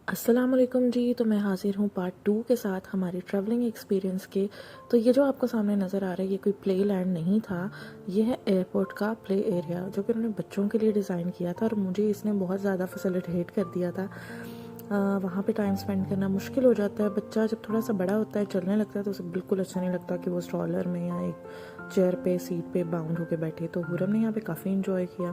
अस्सलामुअलैकुम जी। तो मैं हाज़िर हूँ पार्ट 2 के साथ हमारे ट्रैवलिंग एक्सपीरियंस के। तो ये जो आपको सामने नज़र आ रहा है ये कोई प्ले लैंड नहीं था, ये है एयरपोर्ट का प्ले एरिया जो कि उन्होंने बच्चों के लिए डिज़ाइन किया था और मुझे इसने बहुत ज़्यादा फैसिलिटेट कर दिया था। वहाँ पे टाइम स्पेंड करना मुश्किल हो जाता है। बच्चा जब थोड़ा सा बड़ा होता है, चलने लगता है, तो उसे बिल्कुल अच्छा नहीं लगता कि वो स्ट्रॉलर में या एक चेयर पे सीट पे बाउंड होके बैठे। तो हुरम ने यहाँ पे काफ़ी इंजॉय किया।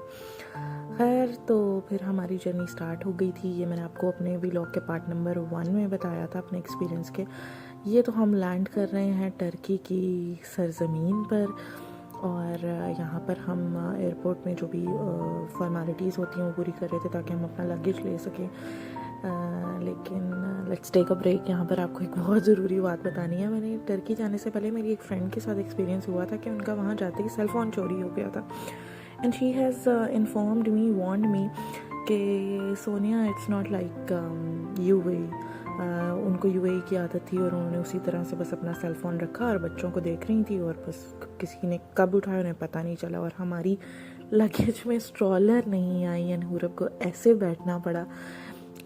खैर, तो फिर हमारी जर्नी स्टार्ट हो गई थी। ये मैंने आपको अपने व्लॉग के पार्ट नंबर 1 में बताया था अपने एक्सपीरियंस के। ये तो हम लैंड कर रहे हैं टर्की की सरज़मीन पर और यहाँ पर हम एयरपोर्ट में जो भी फॉर्मेलिटीज़ होती हैं वो पूरी कर रहे थे ताकि हम अपना लगेज ले सकें। लेकिन लेट्स टेक अ ब्रेक। यहाँ पर आपको एक बहुत ज़रूरी बात बतानी है। मैंने टर्की जाने से पहले मेरी एक फ्रेंड के साथ एक्सपीरियंस हुआ था कि उनका वहाँ जाते ही सेल फ़ोन चोरी हो गया था। And she has informed me, warned me कि Sonia, it's not like UAE. उनको यूएई की आदत थी और उन्होंने उसी तरह से बस अपना सेल फ़ोन रखा और बच्चों को देख रही थी और बस किसी ने कब उठाया उन्हें पता नहीं चला और हमारी लगेज में स्ट्रॉलर नहीं आई एंड हुरब को ऐसे बैठना पड़ा।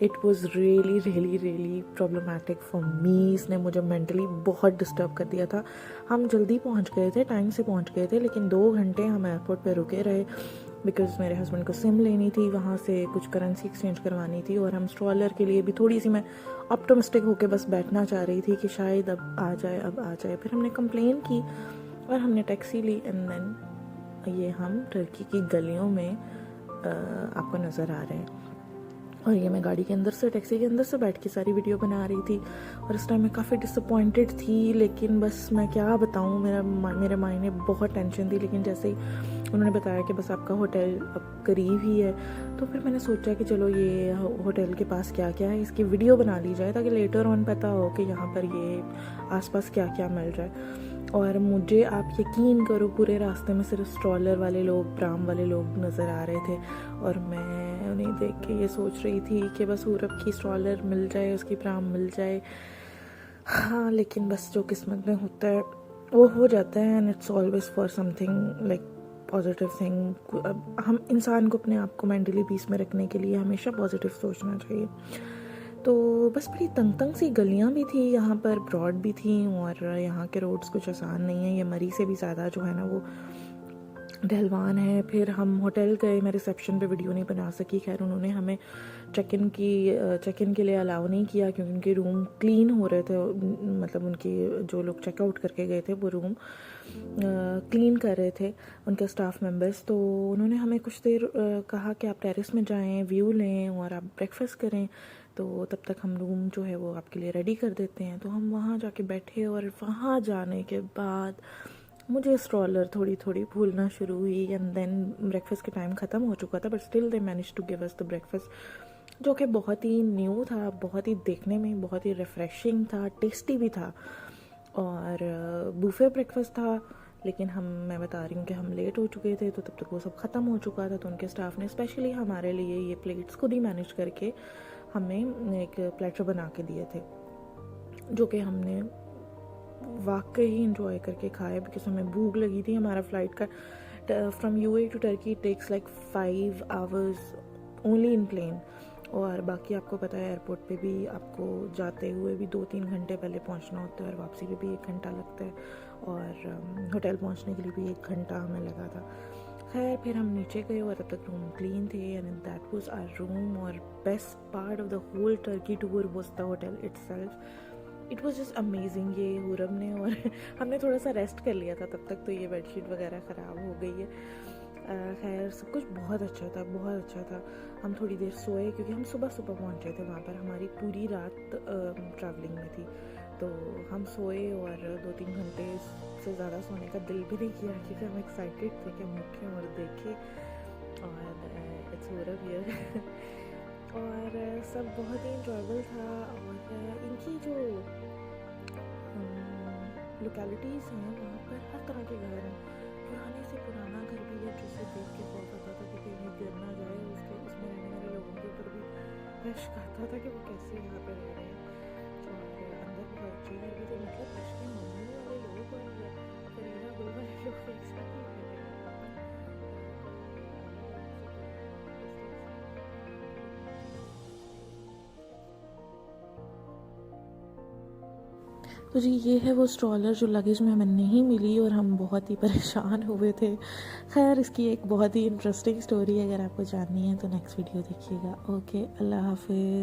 It was really really really problematic for me. इसने मुझे मेंटली बहुत डिस्टर्ब कर दिया था। हम जल्दी पहुंच गए थे, टाइम से पहुंच गए थे, लेकिन 2 घंटे हम एयरपोर्ट पे रुके रहे बिकॉज़ मेरे हस्बैंड को सिम लेनी थी, वहाँ से कुछ करेंसी एक्सचेंज करवानी थी और हम स्ट्रॉलर के लिए भी थोड़ी सी मैं ऑप्टिमिस्टिक होकर बस बैठना चाह रही थी कि शायद अब आ जाए, अब आ जाए। फिर हमने कंप्लेन की और हमने टैक्सी ली एंड देन ये हम टर्की की गलियों में आपको नज़र आ रहे हैं। और ये मैं गाड़ी के अंदर से, टैक्सी के अंदर से बैठ के सारी वीडियो बना रही थी और इस टाइम मैं काफ़ी डिसअपॉइंटेड थी। लेकिन बस मैं क्या बताऊँ, मेरे माइंड में बहुत टेंशन थी। लेकिन जैसे ही उन्होंने बताया कि बस आपका होटल अब करीब ही है, तो फिर मैंने सोचा कि चलो ये होटल के पास क्या क्या है इसकी वीडियो बना ली जाए ताकि लेटर ऑन पता हो कि यहाँ पर ये आसपास क्या क्या मिल रहा है। और मुझे, आप यकीन करो, पूरे रास्ते में सिर्फ स्ट्रॉलर वाले लोग, प्राम वाले लोग नज़र आ रहे थे और मैं उन्हें देख के ये सोच रही थी कि बस हुरब की स्ट्रॉलर मिल जाए, उसकी प्राम मिल जाए। हाँ, लेकिन बस जो किस्मत में होता है वो हो जाता है and it's always for something like positive thing. अब हम इंसान को अपने आप को मेंटली पीस में रखने के लिए हमेशा पॉजिटिव सोचना चाहिए। तो बस बड़ी तंग तंग सी गलियाँ भी थी यहाँ पर, ब्रॉड भी थी और यहाँ के रोड्स कुछ आसान नहीं है। ये मरी से भी ज़्यादा जो है ना वो ढलवान है। फिर हम होटल गए, मैं रिसेप्शन पे वीडियो नहीं बना सकी। खैर, उन्होंने हमें चेक इन के लिए अलाउ नहीं किया क्योंकि उनके रूम क्लीन हो रहे थे। मतलब उनके जो लोग चेकआउट करके गए थे वो रूम क्लीन कर रहे थे, उनके स्टाफ मेंबर्स। तो उन्होंने हमें कुछ देर कहा कि आप टेरेस में जाएं, व्यू लें और आप ब्रेकफास्ट करें, तो तब तक हम रूम जो है वो आपके लिए रेडी कर देते हैं। तो हम वहाँ जाके बैठे और वहाँ जाने के बाद मुझे स्ट्रॉलर थोड़ी थोड़ी भूलना शुरू हुई एंड देन ब्रेकफास्ट के टाइम ख़त्म हो चुका था but still they manage to give us the breakfast जो कि बहुत ही न्यू था, बहुत ही देखने में बहुत ही रिफ़्रेशिंग था, टेस्टी भी था और बूफे ब्रेकफास्ट था। लेकिन मैं बता रही हूँ कि हम लेट हो चुके थे तो तब तक वो सब ख़त्म हो चुका था। तो उनके स्टाफ ने स्पेशली हमारे लिए ये प्लेट्स खुद ही मैनेज करके हमें एक प्लेटर बना के दिए थे जो कि हमने वाकई इंजॉय करके खाया बिकॉज हमें भूख लगी थी। हमारा फ़्लाइट का from UAE to Turkey takes like 5 hours only in plane और बाकी आपको पता है एयरपोर्ट पे भी आपको जाते हुए भी 2-3 घंटे पहले पहुंचना होता है और वापसी पे भी 1 घंटा लगता है और होटल पहुंचने के लिए भी 1 घंटा हमें लगा था। खैर, फिर हम नीचे गए और तब तक रूम क्लीन थे and that was our room. और best part of the whole Turkey tour was the hotel itself. It was just amazing. ये हुरम ने और हमने थोड़ा सा रेस्ट कर लिया था तब तक, तो ये बेडशीट वगैरह ख़राब हो गई है। खैर, सब कुछ बहुत अच्छा था, बहुत अच्छा था। हम थोड़ी देर सोए क्योंकि हम सुबह सुबह पहुंचे थे वहाँ पर, हमारी पूरी रात ट्रैवलिंग में थी। तो हम सोए और 2-3 घंटे से ज़्यादा सोने का दिल भी नहीं किया क्योंकि हम एक्साइटेड थे कि हम उठें और देखें और इट्स हुरम हियर और सब बहुत ही इंजॉयबल था। और इनकी जो लोकेलिटीज़ हैं वहाँ पर हर तरह के घर हैं। पुराने से पुराना घर भी है जिसे देख के बहुत आता था कि कहीं गिर ना जाए, उसमें रहने वाले लोगों के ऊपर भी रश्क आता था कि वो कैसे यहाँ पर रह रहे हैं। और अंदर बहुत अच्छे घर भी थे, मतलब रश्क मामले वाले लोग और फरीदा गुल वाले लोग एक साथ ही रह रहे हैं। तो जी ये है वो स्ट्रॉलर जो लगेज में हमें नहीं मिली और हम बहुत ही परेशान हुए थे। खैर इसकी एक बहुत ही इंटरेस्टिंग स्टोरी अगर आपको जाननी है तो नेक्स्ट वीडियो देखिएगा। ओके, अल्लाह हाफिज़।